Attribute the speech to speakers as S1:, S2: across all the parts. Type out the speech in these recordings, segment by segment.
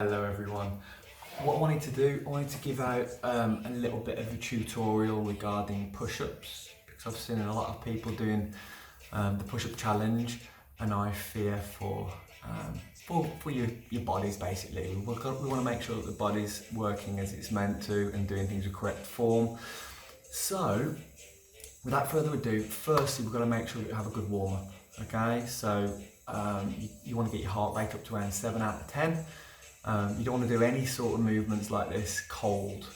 S1: Hello everyone. What I wanted to do, I wanted to give out a little bit of a tutorial regarding push-ups because I've seen a lot of people doing the push-up challenge, and I fear for your bodies basically. We want to make sure that the body's working as it's meant to and doing things with correct form. So without further ado, firstly we've got to make sure that you have a good warm-up. Okay, so you want to get your heart rate up to around 7 out of 10. You don't want to do any sort of movements like this cold.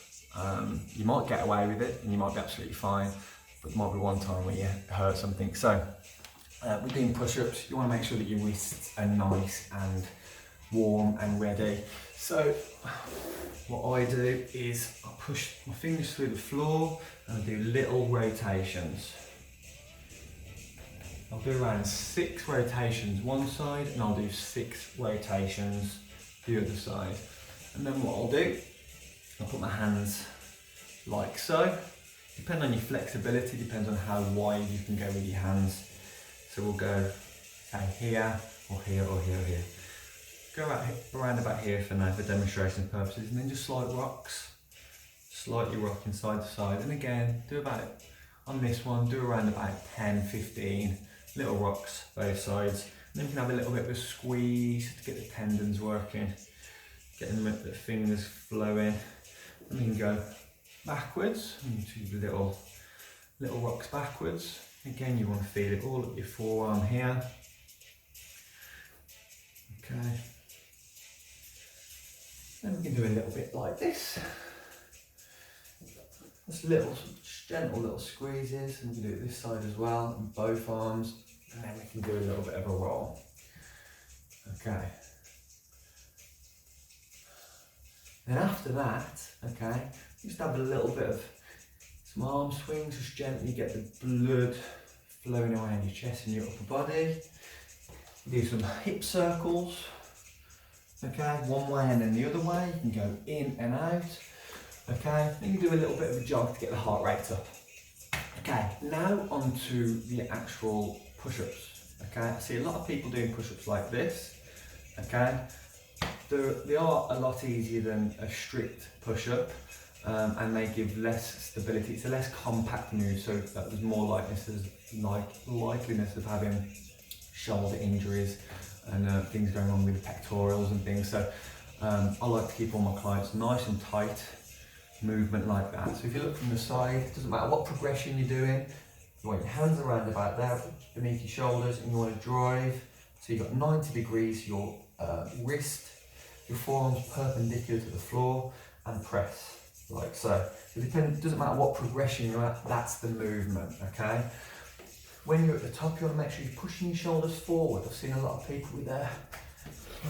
S1: You might get away with it and you might be absolutely fine, but there might be one time where you hurt something. So with doing push-ups, you want to make sure that your wrists are nice and warm and ready. So what I do is I push my fingers through the floor and I do little rotations. I'll do around 6 rotations one side and I'll do 6 rotations the other side. And then what I'll do, I'll put my hands like so. Depending on your flexibility, depends on how wide you can go with your hands. So we'll go say here or here or here or here. Go around about here for now for demonstration purposes, and then just slight rocks. Slightly rocking side to side. And again, do about, on this one, do around about 10, 15 little rocks both sides. And then you can have a little bit of a squeeze to get the tendons working, getting the fingers flowing. And then you can go backwards, and do little rocks backwards. Again, you want to feel it all up your forearm here. Okay. Then we can do a little bit like this. Just gentle little squeezes, and we can do it this side as well, on both arms. And then we can do a little bit of a roll. Okay. Then after that, okay, just have a little bit of some arm swings, just gently get the blood flowing around your chest and your upper body. Do some hip circles, okay, one way and then the other way. You can go in and out, okay. Then you do a little bit of a jog to get the heart rate up. Okay, now onto the actual push-ups, okay. I see a lot of people doing push-ups like this, okay. They are a lot easier than a strict push-up, and they give less stability. It's a less compact move, so that there's more likeliness of having shoulder injuries and things going on with the pectorals and things. So I like to keep all my clients nice and tight movement like that. So if you look from the side, it doesn't matter what progression you're doing, you want your hands around about there beneath your shoulders, and you want to drive so you've got 90 degrees, your wrist, your forearms perpendicular to the floor, and press like so. It doesn't matter what progression you're at, that's the movement, okay? When you're at the top, you want to make sure you're pushing your shoulders forward. I've seen a lot of people with their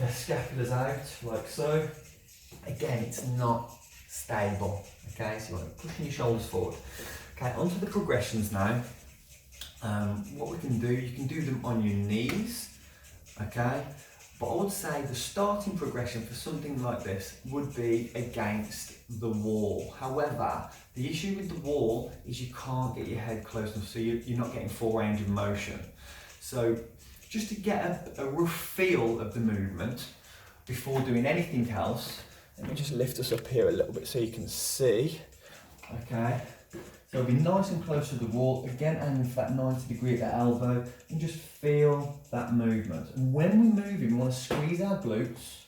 S1: scapulars out, like so. Again, it's not stable, okay? So you want to be pushing your shoulders forward. Okay, onto the progressions now. What we can do, you can do them on your knees, okay? But I would say the starting progression for something like this would be against the wall. However, the issue with the wall is you can't get your head close enough, so you're not getting full range of motion. So just to get a rough feel of the movement before doing anything else, let me just lift us up here a little bit so you can see. Okay, so it'll be nice and close to the wall, again aiming for that 90 degree at the elbow, and just feel that movement. And when we're moving, we want to squeeze our glutes,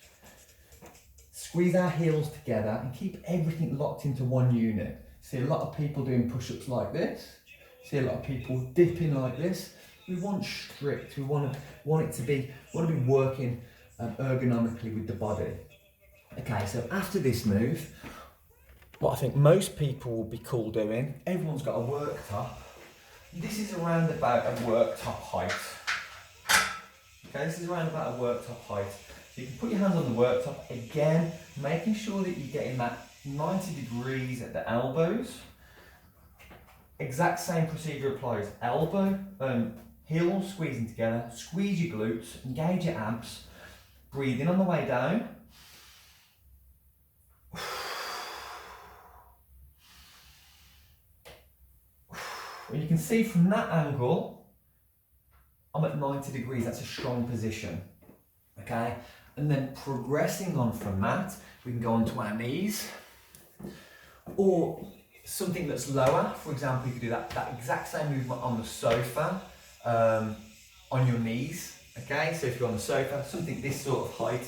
S1: squeeze our heels together, and keep everything locked into one unit. See a lot of people doing push-ups like this, see a lot of people dipping like this. We want strict, we want to be working ergonomically with the body. Okay, so after this move, what I think most people will be cool doing, everyone's got a worktop. This is around about a worktop height. Okay, this is around about a worktop height. So you can put your hands on the worktop, again, making sure that you're getting that 90 degrees at the elbows. Exact same procedure applies. Elbow, heels squeezing together, squeeze your glutes, engage your abs, breathe in on the way down. And you can see from that angle, I'm at 90 degrees, that's a strong position, okay? And then progressing on from that, we can go on to our knees. Or something that's lower, for example, you could do that exact same movement on the sofa, on your knees, okay? So if you're on the sofa, something this sort of height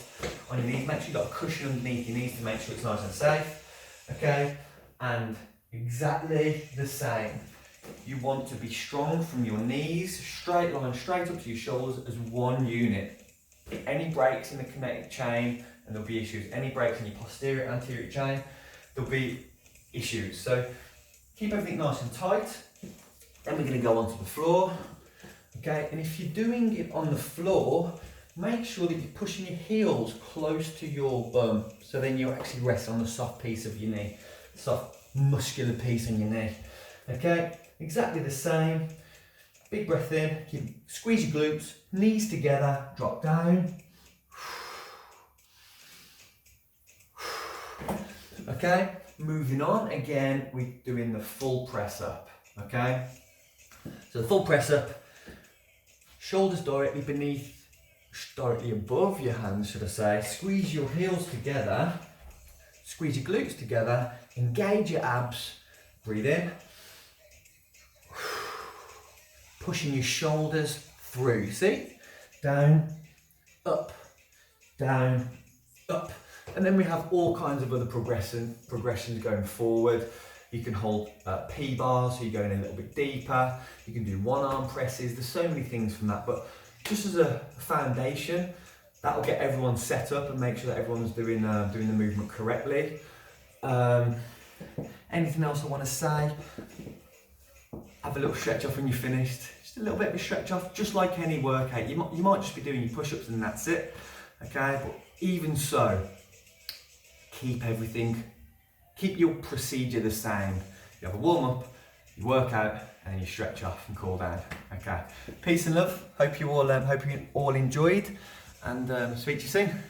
S1: on your knees, make sure you've got a cushion underneath your knees to make sure it's nice and safe, okay? And exactly the same. You want to be strong from your knees, straight line, straight up to your shoulders as one unit. Any breaks in the kinetic chain, and there'll be issues. Any breaks in your posterior, anterior chain, there'll be issues. So keep everything nice and tight. Then we're going to go onto the floor. Okay, and if you're doing it on the floor, make sure that you're pushing your heels close to your bum, so then you actually rest on the soft piece of your knee, soft muscular piece on your knee. Okay, exactly the same. Big breath in, squeeze your glutes, knees together, drop down. Okay, moving on, again, we're doing the full press up, okay? So the full press up, shoulders directly above your hands, should I say. Squeeze your heels together, squeeze your glutes together, engage your abs, breathe in. Pushing your shoulders through, see? Down, up, down, up. And then we have all kinds of other progressions going forward. You can hold P-bars, so you're going a little bit deeper. You can do one arm presses. There's so many things from that, but just as a foundation, that'll get everyone set up and make sure that everyone's doing the movement correctly. Anything else I want to say? Have a little stretch off when you're finished. Just a little bit of a stretch off, just like any workout. You might just be doing your push-ups and that's it, okay? But even so, keep your procedure the same. You have a warm-up, you work out, and then you stretch off and cool down, okay? Peace and love. Hope you all enjoyed, and speak to you soon.